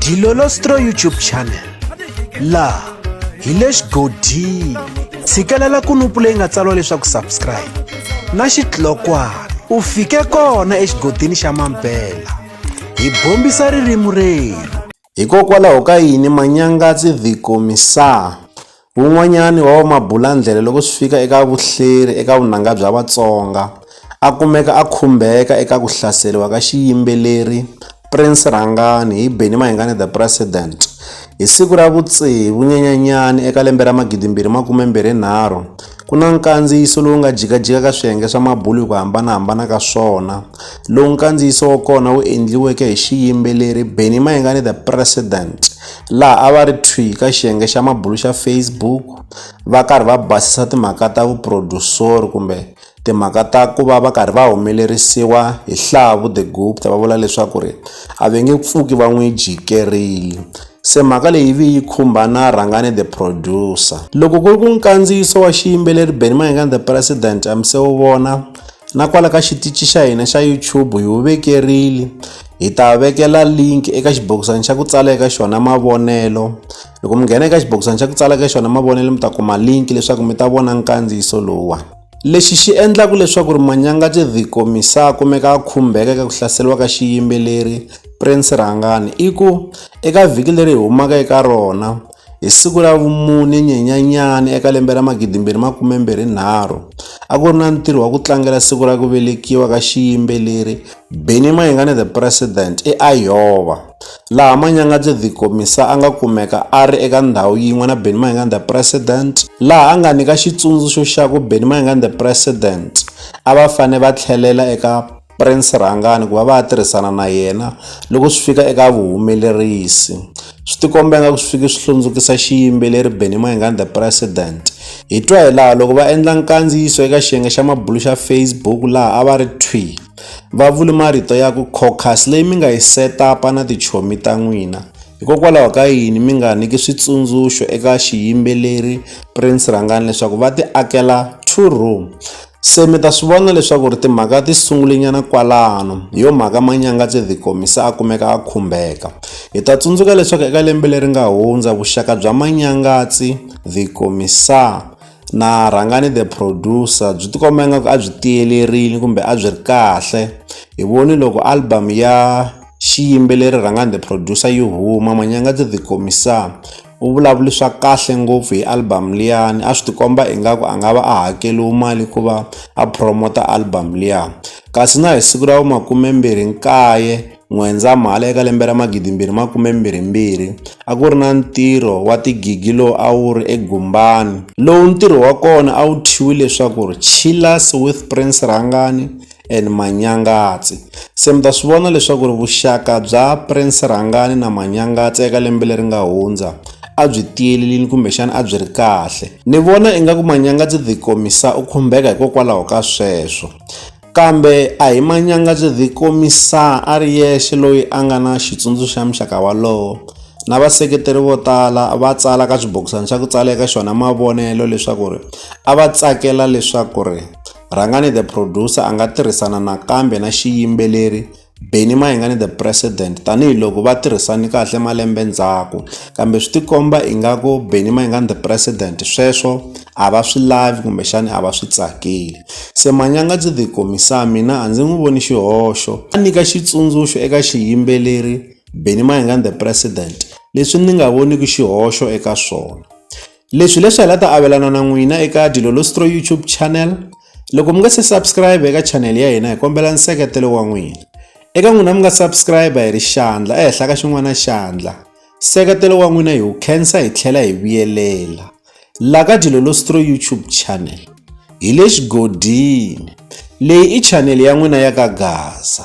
Dilolostro YouTube channel la hi le xigodini tshikelela kunupu leyi nga tsariwa leswaku subscribe na xitlokwana u fike kona exigodini xa Mampela hi bombisa ririmi rero. Hikokwalaho ka yini Manyangatsi the Commissar wun'wanyani wa vamabulandlele loko swi fika eka vuhleri eka vunanga bya Vatsonga a kumeka a khumbeka eka ku hlaseriwa ka xiyimbeleri Prince Rhangani hi Benny Mayengani the President hi siku ra vu6 Nyenyanyani eka lembe ra 2023. Ku na nkandziyiso lowu nga jikajika ka swiyenge swa mabulu hi ku hambanahambana ka swona. Lowu nkandziyiso wa kona wu endliweke hi xiyimbeleri Benny Mayengani the President laha a va ri thwi ka xiyenge xa mabulu xa Facebook va karhi va basisa timhaka ta vuproducer kumbe timhaka ta ku va karhi va humelerisiwa hi Hlavu the Gupta va vula leswaku ri a va nge pfuki va n'wi jikerile. Se mhaka leyi yi khumba na Rhangani the Producer. Loko ku ri ku nkandziyiso wa xiyimbeleri Benny Mayengani the President se wu vona na kwala ka xitichi xa hina xa YouTube hi wu vekerile, hi ta vekela link eka xibokisana xa ku tsala eka xona mavonelo. Loko mi nghena eka xibokisana xa ku tsala eka xona mavonelo mi ta kuma link leswaku mi ta vona nkandziyiso lowa. Lexi xi endlaku leswaku ri Manyangatsi the Commissar kumeka a khumbeka eka ku hlaseriwa ka xiyimbeleri Prince Rhangani i ku eka vhiki leri hi humaka eka rona hi siku ra vu4 Nyenyanyani eka lembe ra 2023 a ku ri na ntirho wa ku tlangela siku ra ku velekiwa ka xiyimbeleri Benny Mayengani the President eAyova, laha Manyangatsi the Commissar a nga kumeka a ri eka ndhawu yin'we na Benny Mayengani the President, laha a nga nyika xitsundzuxo xa ku Benny Mayengani the President a va fane va tlhelela eka Prince Rhangani ku va va tirhisana na yena loko swi fika eka vuhumelerisi. Swi tikomba nga ku swi fiki swi hlundzukisa xiyimbeleri Benny Mayengani the President. Hi twa hi laha loko va endla nkandziyiso eka xiyenge xa mabulu xa Facebook laha a va ri thwi va vule marito ya ku caucus leyi mi nga yi set up na tichomi ta n'wina hikokwalaho ka yini mi nga nyiki switsundzuxo eka xiyimbeleri Prince Rhangani leswaku va ti akela 2 room. Se mi ta swi vona leswaku ri timhaka ti sungulenyana kwalano hi yo mhaka Manyangatsi the Commissar a kumeka a khumbeka. Hi ta tsundzuka leswaku eka lembe leri nga hundza vuxaka bya Manyangatsi the Commissar na Rhangani the Producer byi tikomba nga ku a byi tiyelerile kumbe a byi ri kahle. Hi voni loko album ya xiyimbeleri Rhangani the Producer yi huma Manyangatsi the Commissar u vulavula swa kahle ngopfu hi album liyani, a swi tikomba ingaku a nga va a hakeliwe mali ku va a promota album liya. Kasi na hi siku ra 29 N'wendzamhala eka lembe ra 2022 a ku ri na ntirho wa tigigi lowu a wu ri eGumbani, lowu ntirho wa kona a wu thyiwi leswaku ri Chillers with Prince Rhangani and Manyangatsi. Se mi ta swi vona leswaku ri vuxaka bya Prince Rhangani na Manyangatsi eka lembe leri nga hundza a byi tiyelelini kumbexana a byi ri kahle. Ni vona ingaku Manyangatsi the Commissar u khumbeka hikokwalaho ka sweswo, kambe a hi Manyangatsi the Commissar a ri yexe loyi a nga na xitsundzuxo xa muxaka walowo. Na vaseketeri vo tala va tsala ka xibokisana xa ku tsala eka xona mavonelo leswaku ri a va tsakela leswaku ri Rhangani the Producer a nga tirhisana nakambe na xiyimbeleri Benny Mayengani the President tanihiloko va tirhisani kahle malembe ndzhaku, kambe swi tikomba ingaku Benny Mayengani the President sweswo a va swi lavi kumbexani a va swi tsakeli. Se Manyangatsi the Commissar mina a ndzi n'wi voni xihoxo a nyika xitsundzuxo eka xiyimbeleri Benny Mayengani the President leswi ni nga voni ku xihoxo eka swona. Leswi hi la ta avelana na n'wina eka Dilolostro YouTube channel. Loko mi nga se subscribe eka channel ya hina hi kombela nseketelo wa n'wina. Eka n'wina mi nga subscribe hi ri xandla ehenhla ka xin'wana xandla. Nseketelo wa n'wina hi wu khensa hi tlhela hi vuyelela. La ka Dilolostro YouTube channel hi le xigodini. Leyi i channel ya n'wina ya ka Gaza.